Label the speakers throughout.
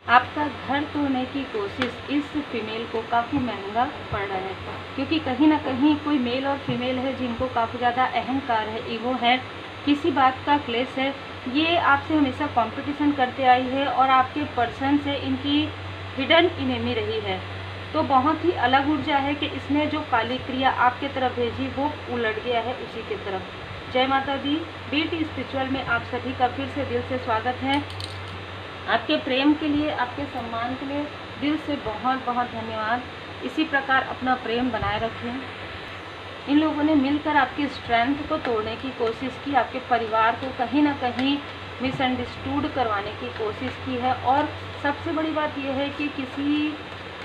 Speaker 1: आपका घर तोड़ने की कोशिश इस फीमेल को काफ़ी महंगा पड़ रहा है, क्योंकि कहीं ना कहीं कोई मेल और फीमेल है जिनको काफ़ी ज़्यादा अहंकार है, ईगो है, किसी बात का क्लेश है। ये आपसे हमेशा कंपटीशन करते आई है और आपके पर्सन से इनकी हिडन इनेमी रही है। तो बहुत ही अलग ऊर्जा है कि इसने जो काली क्रिया आपके तरफ भेजी वो उलट गया है उसी की तरफ। जय माता दी। बीटी स्पिरिचुअल में आप सभी का फिर से दिल से स्वागत है। आपके प्रेम के लिए, आपके सम्मान के लिए दिल से बहुत बहुत धन्यवाद। इसी प्रकार अपना प्रेम बनाए रखें। इन लोगों ने मिलकर आपकी स्ट्रेंथ को तोड़ने की कोशिश की, आपके परिवार को कहीं ना कहीं मिसअंडरस्टूड करवाने की कोशिश की है। और सबसे बड़ी बात यह है कि किसी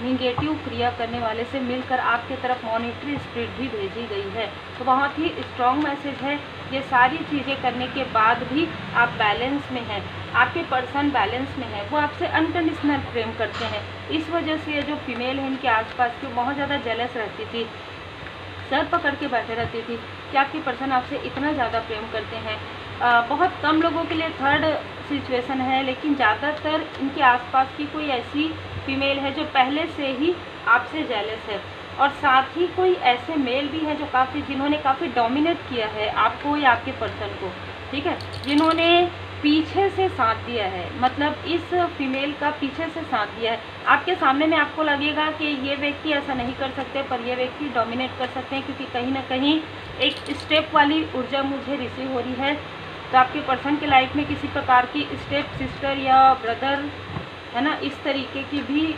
Speaker 1: निगेटिव क्रिया करने वाले से मिलकर आपके तरफ मॉनिटरी स्पिरिट भी भेजी गई है। तो बहुत ही स्ट्रॉन्ग मैसेज है। ये सारी चीज़ें करने के बाद भी आप बैलेंस में हैं, आपके पर्सन बैलेंस में है, वो आपसे अनकंडीशनल प्रेम करते हैं। इस वजह से ये जो फीमेल है इनके आसपास की बहुत ज़्यादा जेलस रहती थी, सर पकड़ के बैठे रहती थी कि आपके पर्सन आपसे इतना ज़्यादा प्रेम करते हैं। बहुत कम लोगों के लिए थर्ड सिचुएशन है, लेकिन ज़्यादातर इनके आसपास की कोई ऐसी फीमेल है जो पहले से ही आपसे जेलस है। और साथ ही कोई ऐसे मेल भी हैं जो जिन्होंने काफ़ी डोमिनेट किया है आपको या आपके पर्सन को, ठीक है, जिन्होंने पीछे से साथ दिया है, मतलब इस फीमेल का पीछे से साथ दिया है। आपके सामने में आपको लगेगा कि ये व्यक्ति ऐसा नहीं कर सकते, पर ये व्यक्ति डोमिनेट कर सकते हैं, क्योंकि कहीं ना कहीं एक स्टेप वाली ऊर्जा मुझे रिसीव हो रही है। तो आपके पर्सन के लाइफ में किसी प्रकार की स्टेप सिस्टर या ब्रदर है ना, इस तरीके की भी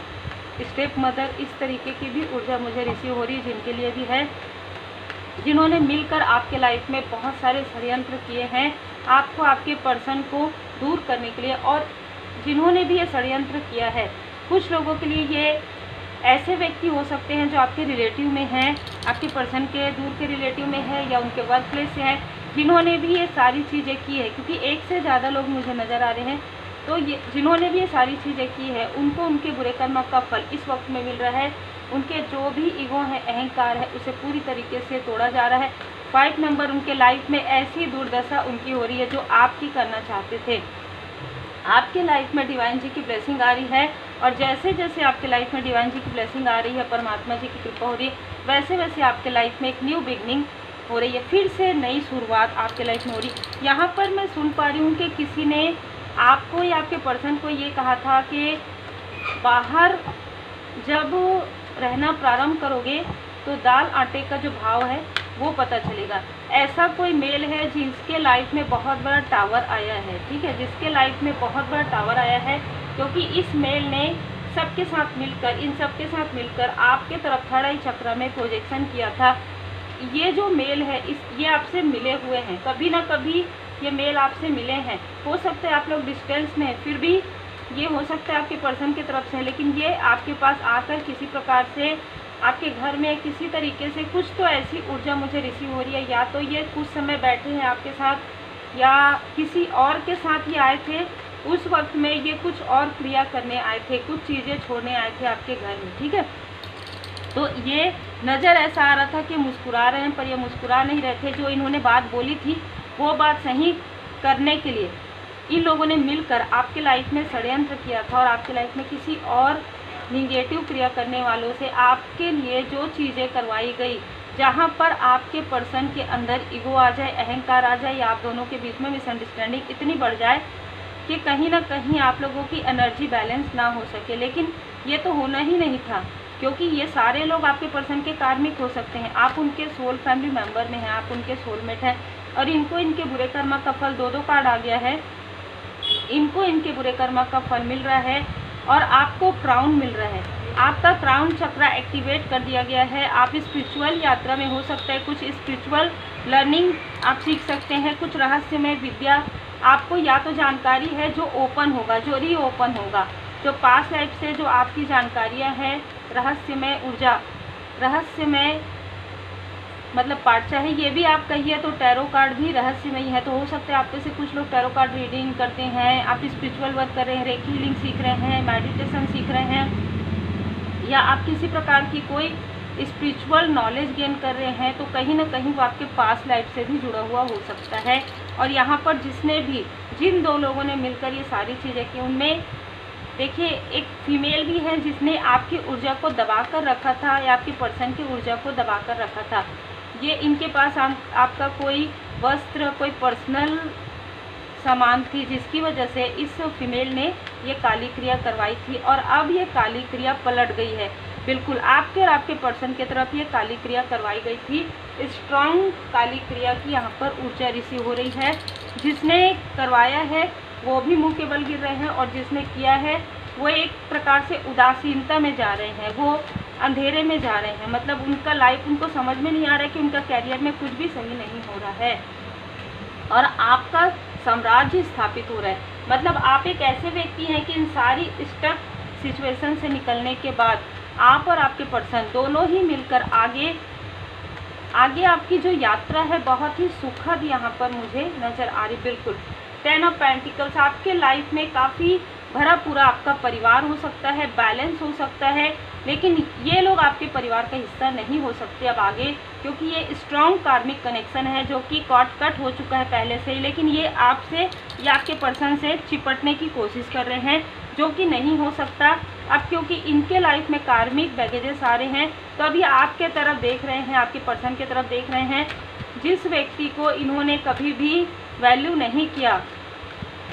Speaker 1: स्टेप मदर, इस तरीके की भी ऊर्जा मुझे रिसीव हो रही है, जिनके लिए भी है, जिन्होंने मिलकर आपके लाइफ में बहुत सारे षड्यंत्र किए हैं आपको, आपके पर्सन को दूर करने के लिए। और जिन्होंने भी ये षड्यंत्र किया है, कुछ लोगों के लिए ये ऐसे व्यक्ति हो सकते हैं जो आपके रिलेटिव में हैं, आपके पर्सन के दूर के रिलेटिव में है या उनके वर्क प्लेस से हैं, जिन्होंने भी ये सारी चीज़ें की है। क्योंकि एक से ज़्यादा लोग मुझे नज़र आ रहे हैं। तो ये जिन्होंने भी ये सारी चीज़ें की है उनको उनके बुरे कर्म का फल इस वक्त में मिल रहा है। उनके जो भी ईगो है, अहंकार है, उसे पूरी तरीके से तोड़ा जा रहा है। 5 नंबर, उनके लाइफ में ऐसी दुर्दशा उनकी हो रही है जो आपकी करना चाहते थे। आपके लाइफ में डिवाइन जी की ब्लेसिंग आ रही है, और जैसे जैसे आपके लाइफ में डिवाइन जी की ब्लेसिंग आ रही है, परमात्मा जी की कृपा हो रही है, वैसे वैसे आपके लाइफ में एक न्यू बिगनिंग हो रही है, फिर से नई शुरुआत आपके लाइफ में हो रही है। यहाँ पर मैं सुन पा रही हूँ कि किसी ने आपको या आपके पर्सन को ये कहा था कि बाहर जब रहना प्रारंभ करोगे तो दाल आटे का जो भाव है वो पता चलेगा। ऐसा कोई मेल है जिसके लाइफ में बहुत बड़ा टावर आया है, ठीक है, जिसके लाइफ में बहुत बड़ा टावर आया है, क्योंकि इस मेल ने सबके साथ मिलकर, इन सबके साथ मिलकर आपके तरफ थर्ड आई चक्र में प्रोजेक्शन किया था। ये जो मेल है ये आपसे मिले हुए हैं, कभी ना कभी ये मेल आपसे मिले हैं। हो सकता है आप लोग डिस्टेंस में हैं, फिर भी ये हो सकता है आपके पर्सन की तरफ से, लेकिन ये आपके पास आकर किसी प्रकार से आपके घर में किसी तरीके से कुछ तो ऐसी ऊर्जा मुझे रिसीव हो रही है। या तो ये कुछ समय बैठे हैं आपके साथ, या किसी और के साथ ये आए थे, उस वक्त में ये कुछ और क्रिया करने आए थे, कुछ चीज़ें छोड़ने आए थे आपके घर में, ठीक है। तो ये नज़र ऐसा आ रहा था कि मुस्कुरा रहे हैं, पर ये मुस्कुरा नहीं रहे थे। जो इन्होंने बात बोली थी वो बात सही करने के लिए इन लोगों ने मिलकर आपके लाइफ में षड्यंत्र किया था, और आपके लाइफ में किसी और निगेटिव क्रिया करने वालों से आपके लिए जो चीज़ें करवाई गई, जहाँ पर आपके पर्सन के अंदर ईगो आ जाए, अहंकार आ जाए, या आप दोनों के बीच में मिसअंडरस्टैंडिंग इतनी बढ़ जाए कि कहीं ना कहीं आप लोगों की एनर्जी बैलेंस ना हो सके। लेकिन ये तो होना ही नहीं था, क्योंकि ये सारे लोग आपके पर्सन के कार्मिक हो सकते हैं, आप उनके सोल फैमिली मेंबर में हैं, आप उनके सोलमेट हैं, और इनको इनके बुरे कर्म का फल, 2-2 कार्ड आ गया है, इनको इनके बुरे कर्म का फल मिल रहा है, और आपको क्राउन मिल रहा है। आपका क्राउन चक्र एक्टिवेट कर दिया गया है। आप स्पिरिचुअल यात्रा में हो सकता है, कुछ स्पिरिचुअल लर्निंग आप सीख सकते हैं, कुछ रहस्यमय विद्या आपको या तो जानकारी है जो ओपन होगा, जो री ओपन होगा, जो पास्ट लाइफ से जो आपकी जानकारियाँ हैं, रहस्यमय ऊर्जा, रहस्यमय मतलब पार्ट, चाहे ये भी आप कहिए तो टैरो कार्ड भी रहस्यमय है। तो हो सकता है आप में से कुछ लोग टैरो कार्ड रीडिंग करते हैं, आप स्पिरिचुअल वर्क कर रहे हैं, रेकी हीलिंग सीख रहे हैं, मेडिटेशन सीख रहे हैं, या आप किसी प्रकार की कोई स्पिरिचुअल नॉलेज गेन कर रहे हैं, तो कहीं ना कहीं वो आपके पास्ट लाइफ से भी जुड़ा हुआ हो सकता है। और यहाँ पर जिन 2 लोगों ने मिलकर ये सारी चीज़ें की, उनमें देखिए एक फीमेल भी है जिसने आपकी ऊर्जा को दबा कर रखा था या आपके पर्सन की ऊर्जा को दबा कर रखा था। ये इनके पास आपका कोई वस्त्र, कोई पर्सनल सामान थी जिसकी वजह से इस फीमेल ने ये काली क्रिया करवाई थी और अब ये काली क्रिया पलट गई है। बिल्कुल आपके और आपके पर्सन की तरफ ये काली क्रिया करवाई गई थी। स्ट्रॉन्ग काली क्रिया की यहाँ पर ऊर्जा रिसीव हो रही है। जिसने करवाया है वो भी मुंह के बल गिर रहे हैं और जिसने किया है वो एक प्रकार से उदासीनता में जा रहे हैं, वो अंधेरे में जा रहे हैं। मतलब उनका लाइफ उनको समझ में नहीं आ रहा है कि उनका कैरियर में कुछ भी सही नहीं हो रहा है और आपका साम्राज्य स्थापित हो रहा है। मतलब आप एक ऐसे व्यक्ति हैं कि इन सारी स्टक सिचुएशन से निकलने के बाद आप और आपके पर्सन दोनों ही मिलकर आगे आपकी जो यात्रा है बहुत ही सुखद यहाँ पर मुझे नज़र आ रही। बिल्कुल 10 ऑफ पेंटिकल्स, आपके लाइफ में काफ़ी भरा पूरा आपका परिवार हो सकता है, बैलेंस हो सकता है, लेकिन ये लोग आपके परिवार का हिस्सा नहीं हो सकते अब आगे, क्योंकि ये स्ट्रॉन्ग कार्मिक कनेक्शन है जो कि कट हो चुका है पहले से ही। लेकिन ये आपसे या आपके पर्सन से चिपटने की कोशिश कर रहे हैं जो कि नहीं हो सकता अब, क्योंकि इनके लाइफ में कार्मिक बैगेजेस आ रहे हैं। तो अभी आपके तरफ देख रहे हैं, आपके पर्सन की तरफ देख रहे हैं, जिस व्यक्ति को इन्होंने कभी भी वैल्यू नहीं किया,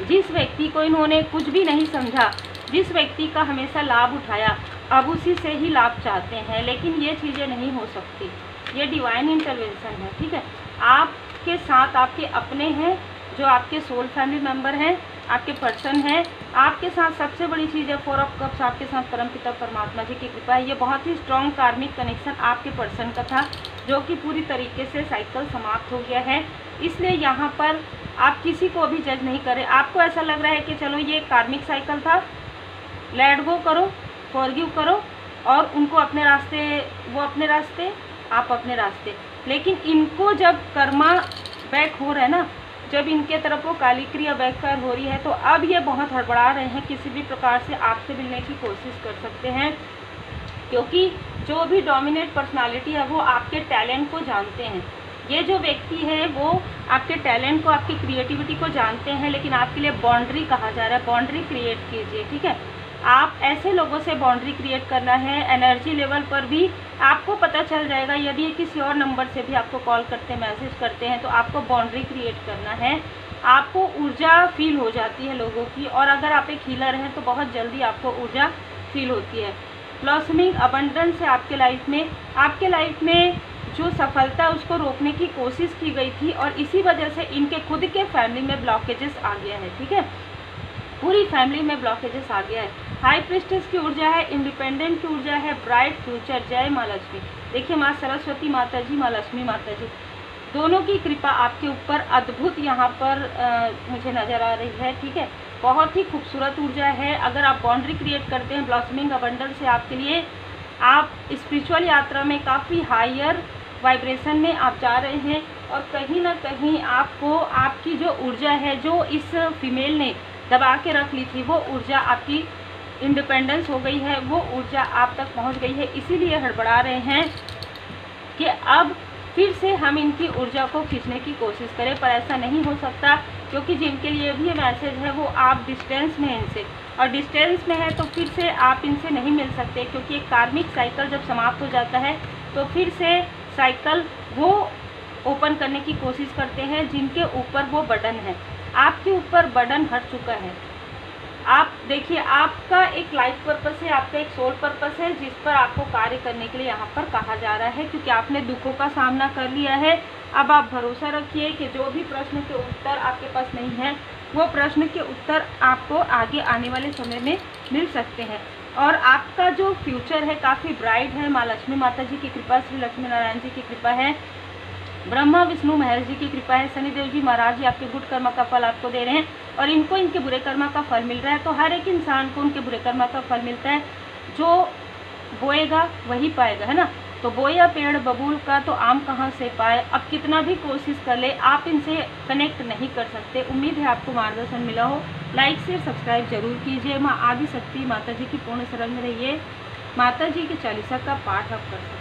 Speaker 1: जिस व्यक्ति को इन्होंने कुछ भी नहीं समझा, जिस व्यक्ति का हमेशा लाभ उठाया, अब उसी से ही लाभ चाहते हैं। लेकिन ये चीज़ें नहीं हो सकती, ये डिवाइन इंटरवेंशन है। ठीक है, आपके साथ आपके अपने हैं जो आपके सोल फैमिली मेंबर हैं, आपके पर्सन हैं। आपके साथ सबसे बड़ी चीज़ है 4 ऑफ कप्स, आपके साथ परमपिता परमात्मा जी की कृपा है। ये बहुत ही स्ट्रॉन्ग कार्मिक कनेक्शन आपके पर्सन का था जो कि पूरी तरीके से साइकिल समाप्त हो गया है। इसलिए यहाँ पर आप किसी को भी जज नहीं करें। आपको ऐसा लग रहा है कि चलो ये कार्मिक साइकिल था, लेट गो करो, फॉरगिव करो और उनको अपने रास्ते, वो अपने रास्ते, आप अपने रास्ते। लेकिन इनको जब कर्मा बैक हो रहा है ना, जब इनके तरफ वो काली क्रिया बैकफायर हो रही है, तो अब ये बहुत हड़बड़ा रहे हैं, किसी भी प्रकार से आपसे मिलने की कोशिश कर सकते हैं, क्योंकि जो भी डोमिनेट पर्सनालिटी है वो आपके टैलेंट को जानते हैं। ये जो व्यक्ति है वो आपके टैलेंट को, आपकी क्रिएटिविटी को जानते हैं, लेकिन आपके लिए बाउंड्री कहा जा रहा है, बाउंड्री क्रिएट कीजिए। ठीक है, आप ऐसे लोगों से बाउंड्री क्रिएट करना है। एनर्जी लेवल पर भी आपको पता चल जाएगा, यदि ये किसी और नंबर से भी आपको कॉल करते हैं, मैसेज करते हैं, तो आपको बाउंड्री क्रिएट करना है। आपको ऊर्जा फील हो जाती है लोगों की, और अगर आप एक हीलर हैं तो बहुत जल्दी आपको ऊर्जा फील होती है। ब्लॉसमिंग अबंडेंस है आपके लाइफ में जो सफलता है उसको रोकने की कोशिश की गई थी और इसी वजह से इनके खुद के फैमिली में ब्लॉकेजेस आ गया है। ठीक है, पूरी फैमिली में ब्लॉकेजेस आ गया है। हाई प्रिस्टेस की ऊर्जा है, इंडिपेंडेंट की ऊर्जा है, ब्राइट फ्यूचर। जय माँ लक्ष्मी। देखिए माँ सरस्वती माता जी, माँ लक्ष्मी माता जी दोनों की कृपा आपके ऊपर अद्भुत यहाँ पर मुझे नज़र आ रही है। ठीक है, बहुत ही खूबसूरत ऊर्जा है। अगर आप बाउंड्री क्रिएट करते हैं ब्लॉसमिंग अबंडेंस से, आपके लिए आप स्पिरिचुअल यात्रा में काफ़ी हायर वाइब्रेशन में आप जा रहे हैं और कहीं ना कहीं आपको आपकी जो ऊर्जा है जो इस फीमेल ने दबा के रख ली थी, वो ऊर्जा आपकी इंडिपेंडेंस हो गई है, वो ऊर्जा आप तक पहुंच गई है। इसीलिए हड़बड़ा रहे हैं कि अब फिर से हम इनकी ऊर्जा को खींचने की कोशिश करें, पर ऐसा नहीं हो सकता, क्योंकि जिनके लिए भी ये मैसेज है वो आप डिस्टेंस में हैं इनसे, और डिस्टेंस में है तो फिर से आप इनसे नहीं मिल सकते, क्योंकि एक कार्मिक साइकिल जब समाप्त हो जाता है तो फिर से साइकिल वो ओपन करने की कोशिश करते हैं जिनके ऊपर वो बर्डन है। आपके ऊपर बर्डन हट चुका है। आप देखिए, आपका एक लाइफ पर्पस है, आपका एक सोल पर्पस है जिस पर आपको कार्य करने के लिए यहाँ पर कहा जा रहा है, क्योंकि आपने दुखों का सामना कर लिया है। अब आप भरोसा रखिए कि जो भी प्रश्न के उत्तर आपके पास नहीं है, वो प्रश्न के उत्तर आपको आगे आने वाले समय में मिल सकते हैं। और आपका जो फ्यूचर है काफ़ी ब्राइट है। माँ लक्ष्मी माता जी की कृपा, श्री लक्ष्मी नारायण जी की कृपा है, ब्रह्मा विष्णु महेश जी की कृपा है, शनिदेव जी महाराज जी आपके गुड कर्म का फल आपको दे रहे हैं और इनको इनके बुरे कर्म का फल मिल रहा है। तो हर एक इंसान को उनके बुरे कर्म का फल मिलता है, जो बोएगा वही पाएगा, है ना। तो बोया पेड़ बबूल का तो आम कहाँ से पाए। अब कितना भी कोशिश कर ले, आप इनसे कनेक्ट नहीं कर सकते। उम्मीद है आपको मार्गदर्शन मिला हो। लाइक शेयर सब्सक्राइब जरूर कीजिए। माँ आदि शक्ति माता जी की पूर्ण शरण में रहिए। माता जी के चालीसा का पाठ आप कर सकते हैं।